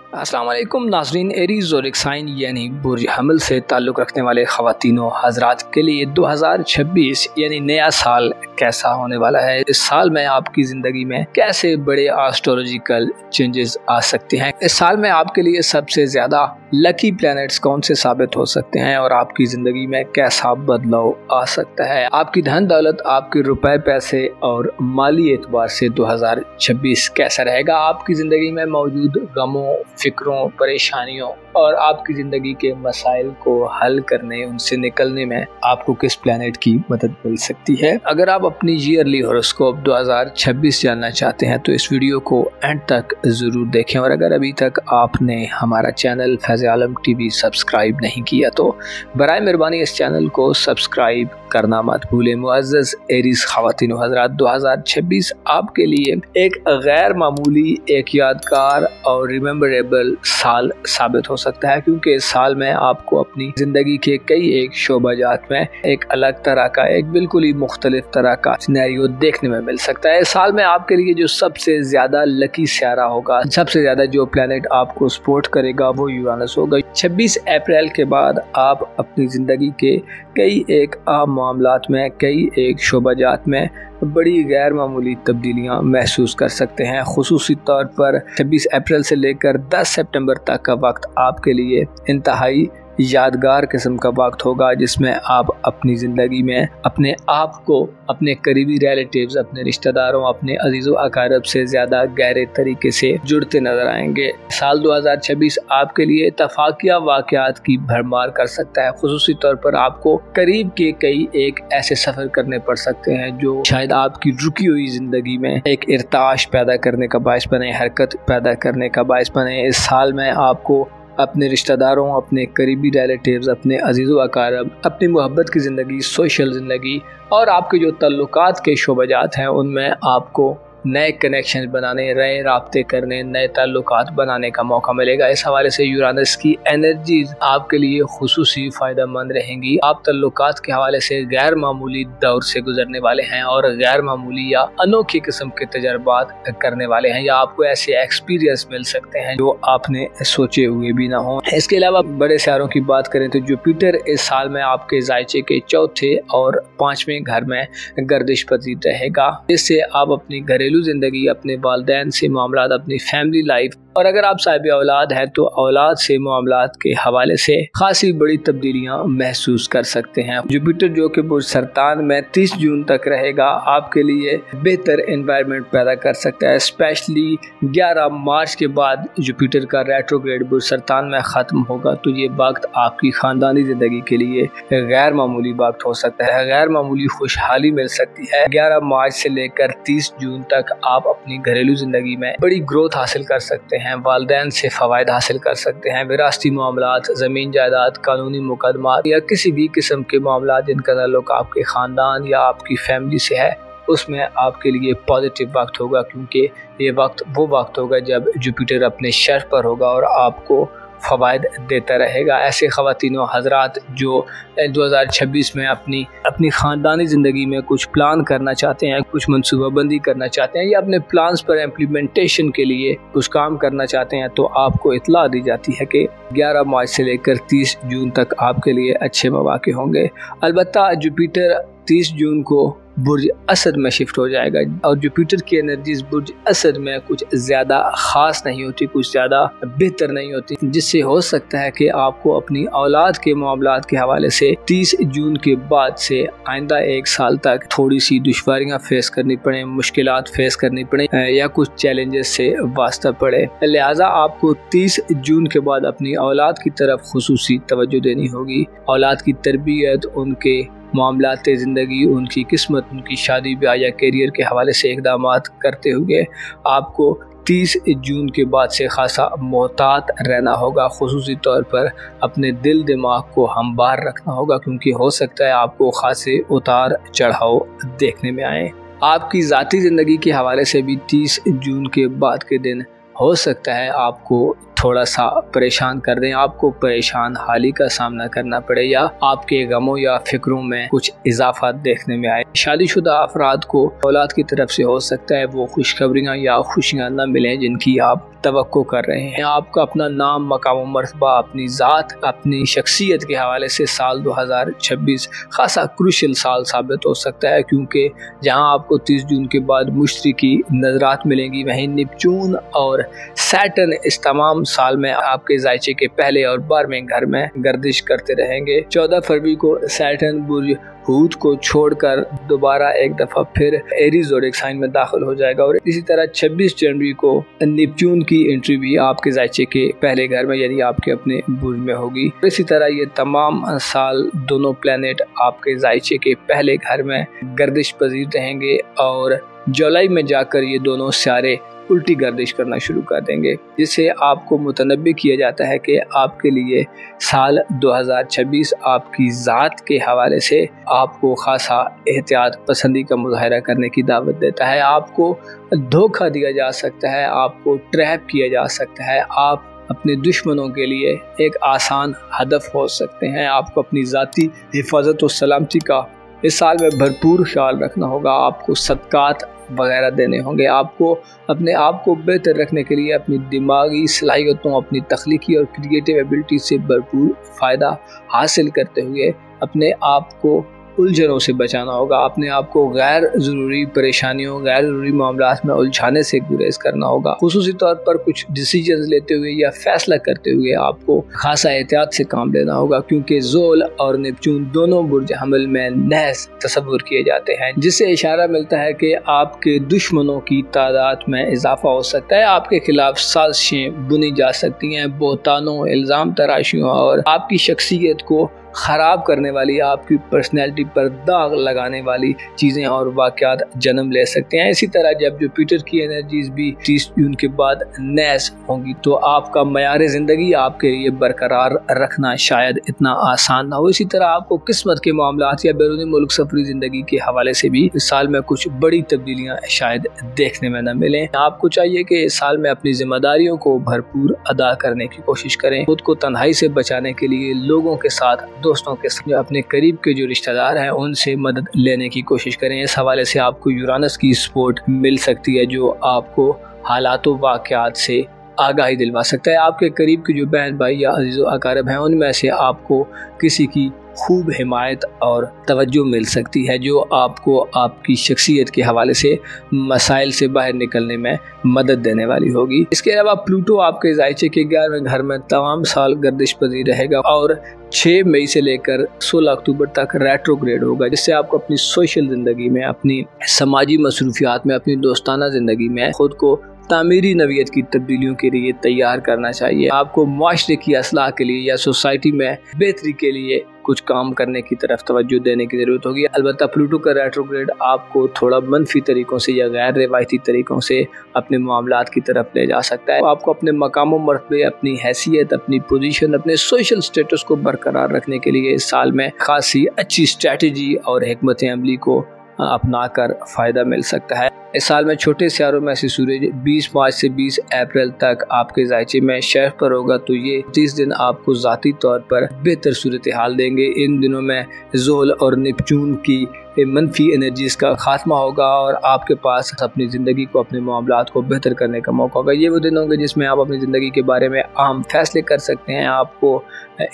अस्सलाम वालेकुम नाज़रीन। एरीज़ ज़ोडिक साइन यानी बुर्ज हमल से ताल्लुक़ रखने वाले ख़वातीनों हज़रात के लिए 2026 यानी नया साल कैसा होने वाला है। इस साल में आपकी ज़िंदगी में कैसे बड़े एस्ट्रोलॉजिकल चेंजेस आ सकते हैं। इस साल में आपके लिए सबसे ज़्यादा लकी प्लैनेट्स कौन से साबित हो सकते हैं और आपकी ज़िंदगी में कैसा बदलाव आ सकता है। आपकी धन दौलत, आपके रुपए पैसे और माली एतबार से 2026 कैसा रहेगा। आपकी ज़िंदगी में मौजूद गमों, फिक्रों, परेशानियों और आपकी ज़िंदगी के मसाइल को हल करने, उनसे निकलने में आपको किस प्लैनेट की मदद मिल सकती है। अगर आप अपनी ईयरली हॉरोस्कोप 2026 जानना चाहते हैं तो इस वीडियो को एंड तक ज़रूर देखें। और अगर अभी तक आपने हमारा चैनल फैज़ आलम टीवी सब्सक्राइब नहीं किया तो बराए मेहरबानी इस चैनल को सब्सक्राइब करना मत भूलें। मुअज़्ज़ज़ एरीज़ ख़वातीन हज़रात, 2026 आपके लिए एक गैर मामूली, एक यादगार और रिमेम्बरेबल साल साबित हो सकता है, क्योंकि इस साल में आपको अपनी ज़िंदगी के कई एक शोबाजात में एक अलग तरह का, एक बिल्कुल ही मुख्तलिफ तरह का सिनेरियो देखने में मिल सकता है। इस साल में आपके लिए जो सबसे ज़्यादा लकी सियारा होगा, सबसे ज़्यादा जो प्लैनेट आपको सपोर्ट करेगा वो यूरानस होगा। 26 अप्रैल के बाद आप अपनी ज़िंदगी के कई एक आम मामलात में, कई एक शोबाजात में बड़ी गैर मामूली तब्दीलियां महसूस कर सकते हैं। खुसूसी तौर पर 26 अप्रैल से लेकर 10 सितंबर तक का वक्त आपके लिए इंतहाई यादगार किस्म का वक्त होगा, जिसमें आप अपनी ज़िंदगी में अपने आप को अपने करीबी रिलेटिव्स, अपने रिश्तेदारों, अपने अजीज़ों अकारब से ज़्यादा गहरे तरीके से जुड़ते नज़र आएंगे। साल 2026 आपके लिए इत्तफाकिया वाक़यात की भरमार कर सकता है। खुसूसी तौर पर आपको करीब के कई एक ऐसे सफ़र करने पड़ सकते हैं जो शायद आपकी रुकी हुई ज़िंदगी में एक इर्ताश पैदा करने का बायस बने, हरकत पैदा करने का बायस बने। इस साल में आपको अपने रिश्तेदारों, अपने करीबी रिलेटिव्स, अपने अजीज़ों अकारब, अपनी मोहब्बत की ज़िंदगी, सोशल ज़िंदगी और आपके जो तल्लुकात के शोबाजात हैं उनमें आपको नए कनेक्शन बनाने, नए राब्ते करने, नए ताल्लुकात बनाने का मौका मिलेगा। इस हवाले से यूरानस की एनर्जीज आपके लिए खुसूसी फ़ायदेमंद रहेंगी। आप ताल्लुकात के हवाले से गैर मामूली दौर से गुजरने वाले हैं और गैर मामूली या अनोखी किस्म के तजर्बात करने वाले हैं, या आपको ऐसे एक्सपीरियंस मिल सकते हैं जो आपने सोचे हुए भी ना हो। इसके अलावा बड़े सितारों की बात करें तो जुपिटर इस साल में आपके जायचे के चौथे और 5वें घर में गर्दिश पजीर रहेगा, जिससे आप अपनी घरेलू जिंदगी, अपने वालिदैन से मामलात, अपनी फैमिली लाइफ और अगर आप साहिब औलाद हैं तो औलाद से मामलात के हवाले से खासी बड़ी तब्दीलियां महसूस कर सकते हैं। जुपिटर जो कि बुर्ज सरतान में 30 जून तक रहेगा, आपके लिए बेहतर एनवायरनमेंट पैदा कर सकता है। स्पेशली 11 मार्च के बाद जुपिटर का रेट्रोग्रेड बुर्ज सरतान में ख़त्म होगा तो ये वक्त आपकी ख़ानदानी ज़िंदगी के लिए गैर मामूली वक्त हो सकता है, गैर मामूली खुशहाली मिल सकती है। 11 मार्च से लेकर 30 जून तक आप अपनी घरेलू ज़िंदगी में बड़ी ग्रोथ हासिल कर सकते हैं, वालिदैन से फ़वायद हासिल कर सकते हैं। विरासती मामलात, ज़मीन जायदाद, कानूनी मुकदमात या किसी भी किस्म के मामलात जिनका ताल्लुक आपके ख़ानदान या आपकी फैमिली से है, उसमें आपके लिए पॉजिटिव वक्त होगा, क्योंकि ये वक्त वो वक्त होगा जब जुपिटर अपने शर्फ पर होगा और आपको फ़वायद देता रहेगा। ऐसे ख़वातीनों हज़रात जो 2026 में अपनी ख़ानदानी ज़िंदगी में कुछ प्लान करना चाहते हैं, कुछ मनसूबाबंदी करना चाहते हैं या अपने प्लान्स पर इम्प्लीमेंटेशन के लिए कुछ काम करना चाहते हैं, तो आपको इत्तला दी जाती है कि 11 मार्च से लेकर 30 जून तक आपके लिए अच्छे मौके होंगे। अलबत्ता जुपिटर 30 जून को बुर्ज असद में शिफ्ट हो जाएगा और जुपिटर की एनर्जीज बुर्ज असद में कुछ ज़्यादा ख़ास नहीं होती, कुछ ज़्यादा बेहतर नहीं होती, जिससे हो सकता है कि आपको अपनी औलाद के मामलात के हवाले से 30 जून के बाद से आइंदा एक साल तक थोड़ी सी दुश्वारियाँ फेस करनी पड़े, मुश्किलात फेस करनी पड़े या कुछ चैलेंजेस से वास्ता पड़े। लिहाजा आपको 30 जून के बाद अपनी औलाद की तरफ खुसूसी तवज्जो देनी होगी। औलाद की तरबियत, उनके मामलात ज़िंदगी, उनकी किस्मत, उनकी शादी ब्याह या करियर के हवाले से इक़दामात करते हुए आपको 30 जून के बाद से खासा मोहतात रहना होगा। खुसूसी तौर पर अपने दिल दिमाग को हमवार रखना होगा, क्योंकि हो सकता है आपको खासे उतार चढ़ाव देखने में आए। आपकी ज़ाती ज़िंदगी के हवाले से भी 30 जून के बाद के दिन हो सकता है आपको थोड़ा सा परेशान कर दें, आपको परेशान हाली का सामना करना पड़े या आपके गमों या फिक्रों में कुछ इजाफा देखने में आए। शादीशुदा अफराद को औलाद की तरफ से हो सकता है वो खुशखबरियाँ या खुशियाँ न मिलें जिनकी आप तवक्को कर रहे हैं। आपका अपना नाम, मकाम, मर्तबा, अपनी ज़ात, अपनी शख्सियत के हवाले से साल 2026 खासा क्रूशियल साल साबित हो सकता है, क्योंकि जहां आपको 30 जून के बाद मुश्तरी की नज़रात मिलेंगी, वहीं नेपच्यून और सैटर्न इस तमाम साल में आपके जायचे के पहले और 12वें घर में गर्दिश करते रहेंगे। 14 फरवरी को सैटर्न बुर्ज हूत को छोड़कर दोबारा एक दफ़ा फिर एरीज ज़ोडिएक साइन में दाखिल हो जाएगा और इसी तरह 26 जनवरी को नेपच्यून की एंट्री भी आपके जायचे के पहले घर में यानी आपके अपने बुर्ज में होगी। इसी तरह ये तमाम साल दोनों प्लैनेट आपके जायचे के पहले घर में गर्दिश पजीर रहेंगे और जुलाई में जाकर ये दोनों सितारे उल्टी गर्दिश करना शुरू कर देंगे, जिससे आपको मुतनब्बी किया जाता है कि आपके लिए साल 2026 आपकी ज़ात के हवाले से आपको खासा एहतियात पसंदी का मुजाहरा करने की दावत देता है। आपको धोखा दिया जा सकता है, आपको ट्रैप किया जा सकता है, आप अपने दुश्मनों के लिए एक आसान हदफ हो सकते हैं। आपको अपनी ज़ाती हिफाजत और सलामती का इस साल में भरपूर ख्याल रखना होगा। आपको सदकात वगैरह देने होंगे। आपको अपने आप को बेहतर रखने के लिए अपनी दिमागी सलाहियतों, अपनी तख्लीकी और क्रिएटिव एबिलिटी से भरपूर फ़ायदा हासिल करते हुए अपने आप को उलझनों से बचाना होगा। अपने आप को गैर ज़रूरी परेशानियों, गैर ज़रूरी मामलात में उलझाने से गुरेज करना होगा। खुसूसी तौर पर कुछ डिसीजंस लेते हुए या फैसला करते हुए आपको खासा एहतियात से काम लेना होगा, क्योंकि ज़ोल और नेपच्यून दोनों बुर्ज हमल में नहस तस्वुर किए जाते हैं, जिससे इशारा मिलता है कि आपके दुश्मनों की तादाद में इजाफा हो सकता है। आपके खिलाफ साजिशें बुनी जा सकती हैं, बोहतानों, इल्ज़ाम तराशियों और आपकी शख्सियत को ख़राब करने वाली, आपकी पर्सनैलिटी पर दाग लगाने वाली चीज़ें और वाक़यात जन्म ले सकते हैं। इसी तरह जब जुपिटर की एनर्जीज भी 30 जून के बाद नैस होंगी तो आपका मयार ज़िंदगी आपके लिए बरकरार रखना शायद इतना आसान ना हो। इसी तरह आपको किस्मत के मामलात या बैरूनी मुल्क सफरी ज़िंदगी के हवाले से भी इस साल में कुछ बड़ी तब्दीलियाँ शायद देखने में न मिलें। आपको चाहिए कि इस साल में अपनी जिम्मेदारियों को भरपूर अदा करने की कोशिश करें। खुद को तन्हाई से बचाने के लिए लोगों के साथ, दोस्तों के साथ, अपने करीब के जो रिश्तेदार हैं उनसे मदद लेने की कोशिश करें। इस हवाले से आपको यूरानस की सपोर्ट मिल सकती है जो आपको हालातों वाक़यात से आगाही दिलवा सकता है। आपके करीब के जो बहन भाई या अजीज़ अकारब हैं उनमें से आपको किसी की खूब हिमायत और तवज्जो मिल सकती है जो आपको आपकी शख्सियत के हवाले से मसाइल से बाहर निकलने में मदद देने वाली होगी। इसके अलावा प्लूटो आपके जायचे के 11वें घर में तमाम साल गर्दिश पजीर रहेगा और 6 मई से लेकर 16 अक्टूबर तक रेट्रोग्रेड होगा, जिससे आपको अपनी सोशल ज़िंदगी में, अपनी समाजी मसरूफियात में, अपनी दोस्ताना ज़िंदगी में खुद को तामीरी नवियत की तब्दीलियों के लिए तैयार करना चाहिए। आपको माशरे की असलाह के लिए या सोसाइटी में बेहतरी के लिए कुछ काम करने की तरफ तवज्जो देने की ज़रूरत होगी। अलबत्ता प्लूटो का रेट्रोग्रेड आपको थोड़ा मनफी तरीक़ों से या गैर रिवायती तरीक़ों से अपने मामलात की तरफ ले जा सकता है। आपको अपने मकाम व मर्तबे, अपनी हैसियत, अपनी पोजीशन, अपने सोशल स्टेटस को बरकरार रखने के लिए इस साल में खासी अच्छी स्ट्रैटेजी और हिकमत अमली को अपना कर फ़ायदा मिल सकता है। इस साल में छोटे सियारों में से सूरज 20 मार्च से 20 अप्रैल तक आपके जायचे में शर्फ पर होगा, तो ये 30 दिन आपको ज़ाती तौर पर बेहतर सूरत हाल देंगे। इन दिनों में ज़ोल और नेपच्यून की मनफी एनर्जीज़ का खात्मा होगा और आपके पास अपनी ज़िंदगी को, अपने मामलात को बेहतर करने का मौका होगा। ये वो दिन होंगे जिसमें आप अपनी ज़िंदगी के बारे में अहम फैसले कर सकते हैं। आपको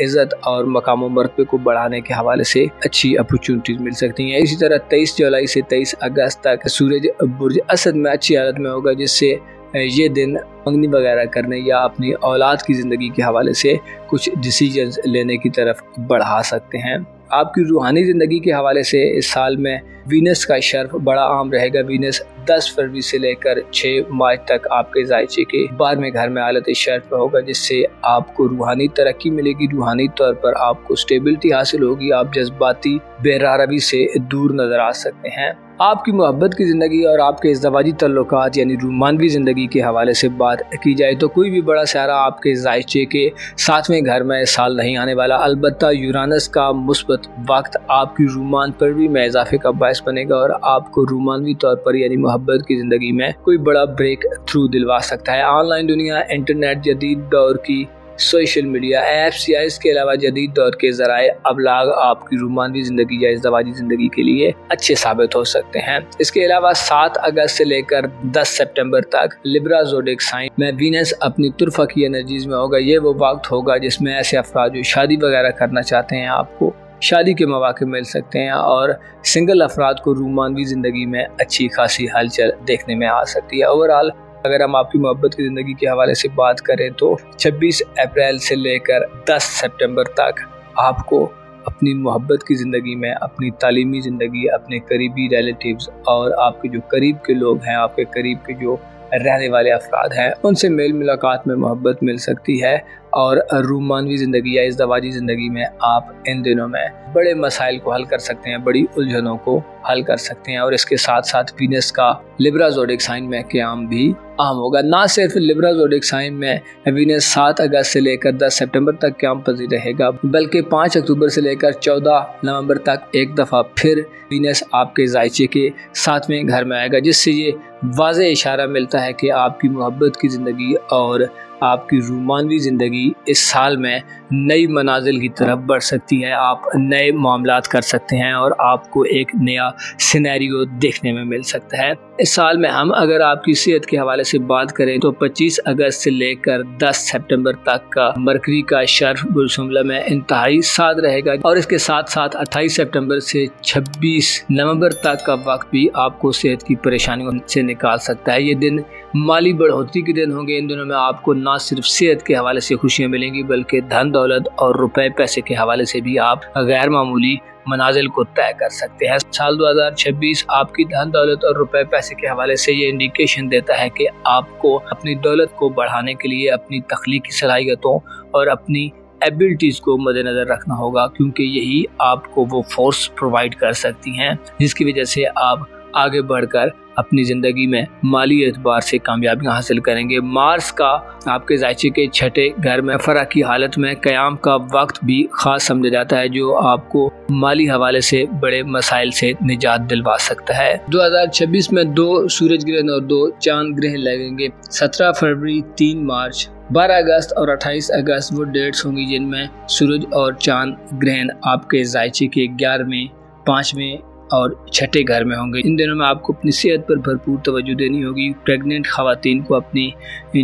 इज़्ज़त और मकाम मर्तबे को बढ़ाने के हवाले से अच्छी अपॉर्चुनिटीज़ मिल सकती हैं। इसी तरह 23 जुलाई से 23 अगस्त तक सूरज बुर्ज असद में अच्छी हालत में होगा, जिससे ये दिन मंगनी वगैरह करने या अपनी औलाद की ज़िंदगी के हवाले से कुछ डिसीजंस लेने की तरफ बढ़ा सकते हैं। आपकी रूहानी ज़िंदगी के हवाले से इस साल में वीनस का शर्फ बड़ा आम रहेगा। वीनस 10 फरवरी से लेकर 6 मार्च तक आपके जायचे के 12वें घर में हालत शर्फ में होगा, जिससे आपको रूहानी तरक्की मिलेगी। रूहानी तौर पर आपको स्टेबिलिटी हासिल होगी। आप जज्बाती बेरारवी से दूर नज़र आ सकते हैं। आपकी मोहब्बत की ज़िंदगी और आपके इज़्दवाजी तल्लुकात यानी रोमानवी ज़िंदगी के हवाले से बात की जाए तो कोई भी बड़ा सारा आपके ज़ायचे के 7वें घर में इस साल नहीं आने वाला। अलबत्ता यूरानस का मुस्बत वक्त आपकी रोमान पर भी में इजाफे का बायस बनेगा और आपको रोमानवी तौर पर यानी मोहब्बत की ज़िंदगी में कोई बड़ा ब्रेक थ्रू दिलवा सकता है। ऑनलाइन दुनिया, इंटरनेट, जदीद दौर की सोशल मीडिया ऐप्स या इसके अलावा जदीद दौर के ज़राए अबलाग आपकी रोमानवी ज़िंदगी या इज़्दवाजी ज़िंदगी के लिए अच्छे साबित हो सकते हैं। इसके अलावा 7 अगस्त से लेकर 10 सितंबर तक लिब्रा ज़ोडिएक साइन में वीनस अपनी तुरफा की एनर्जीज में होगा। ये वो वक्त होगा जिसमें ऐसे अफराद जो शादी वगैरह करना चाहते हैं, आपको शादी के मौके मिल सकते हैं और सिंगल अफराद को रोमानवी ज़िंदगी में अच्छी खासी हलचल देखने में आ सकती है। ओवरऑल अगर हम आपकी मोहब्बत की ज़िंदगी के हवाले से बात करें तो 26 अप्रैल से लेकर 10 सितंबर तक आपको अपनी मोहब्बत की ज़िंदगी में, अपनी तालीमी ज़िंदगी, अपने करीबी रिलेटिव्स और आपके जो करीब के लोग हैं, आपके करीब के जो रहने वाले अफराद हैं, उनसे मेल मुलाकात में मोहब्बत मिल सकती है और रोमानवी ज़िंदगी या इज़्दवाजी ज़िंदगी में आप इन दिनों में बड़े मसाइल को हल कर सकते हैं, बड़ी उलझनों को हल कर सकते हैं और इसके साथ साथ वीनस का लिब्रा ज़ोडिएक साइन में क़याम भी अहम होगा। ना सिर्फ लिब्रा ज़ोडिएक साइन में वीनस 7 अगस्त से लेकर 10 सितंबर तक क़याम पज़ीर रहेगा, बल्कि 5 अक्टूबर से लेकर 14 नवंबर तक एक दफ़ा फिर वीनस आपके ज़ायचे के 7वें घर में आएगा, जिससे ये वाज़ेह इशारा मिलता है कि आपकी मोहब्बत की ज़िंदगी और आपकी रोमानवी ज़िंदगी इस साल में नई मनाजिल की तरफ बढ़ सकती है। आप नए मामलात कर सकते हैं और आपको एक नया सिनेरियो देखने में मिल सकता है। इस साल में हम अगर आपकी सेहत के हवाले से बात करें तो 25 अगस्त से लेकर 10 सितंबर तक का मरकरी का शर्फ बुलसुमला में इंतहाई साद रहेगा और इसके साथ साथ 28 सितंबर से 26 नवंबर तक का वक्त भी आपको सेहत की परेशानियों से निकाल सकता है। ये दिन माली बढ़ोतरी के दिन होंगे। इन दिनों में आपको ना सिर्फ सेहत के हवाले से खुशियाँ मिलेंगी बल्कि धन दौलत और रुपए पैसे के हवाले से भी आप गैर मामूली मनाजिल को तय कर सकते हैं। साल 2026 आपकी धन दौलत और रुपए पैसे के हवाले से ये इंडिकेशन देता है कि आपको अपनी दौलत को बढ़ाने के लिए अपनी तख्लीकी सलाहियतों और अपनी एबिलिटीज़ को मद्देनज़र रखना होगा, क्योंकि यही आपको वो फोर्स प्रोवाइड कर सकती हैं जिसकी वजह से आप आगे बढ़कर अपनी ज़िंदगी में माली एतबार से कामयाबियाँ हासिल करेंगे। मार्स का आपके ज़ायचे के 6ठे घर में फ़रक की हालत में क़याम का वक्त भी ख़ास समझा जाता है, जो आपको माली हवाले से बड़े मसाइल से निजात दिलवा सकता है। 2026 में 2 सूरज ग्रहण और 2 चांद ग्रहण लगेंगे। 17 फरवरी, 3 मार्च, 12 अगस्त और 28 अगस्त वो डेट्स होंगी जिनमें सूरज और चांद ग्रहण आपके ज़ायचे के 11वें, 5वें और 6ठे घर में होंगे। इन दिनों में आपको अपनी सेहत पर भरपूर तवज्जो देनी होगी। प्रेग्नेंट ख़वातीन को अपनी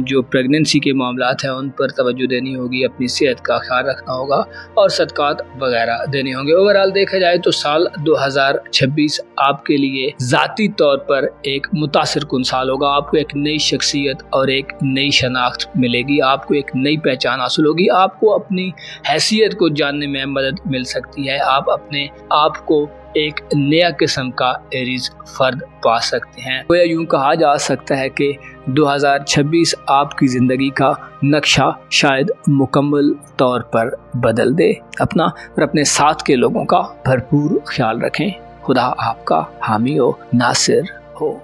जो प्रेगनेंसी के मामलात हैं उन पर तवज्जो देनी होगी, अपनी सेहत का ख्याल रखना होगा और सदकात वगैरह देने होंगे। ओवरऑल देखा जाए तो साल 2026 आपके लिए ज़ाती तौर पर एक मुतासिर कुन साल होगा। आपको एक नई शख्सियत और एक नई शनाख्त मिलेगी, आपको एक नई पहचान हासिल होगी, आपको अपनी हैसियत को जानने में मदद मिल सकती है, आप अपने आप को एक नया किस्म का एरीज फर्द पा सकते हैं। तो यूँ कहा जा सकता है कि 2026 आपकी ज़िंदगी का नक्शा शायद मुकम्मल तौर पर बदल दे। अपना और अपने साथ के लोगों का भरपूर ख्याल रखें। खुदा आपका हामी हो, नासिर हो।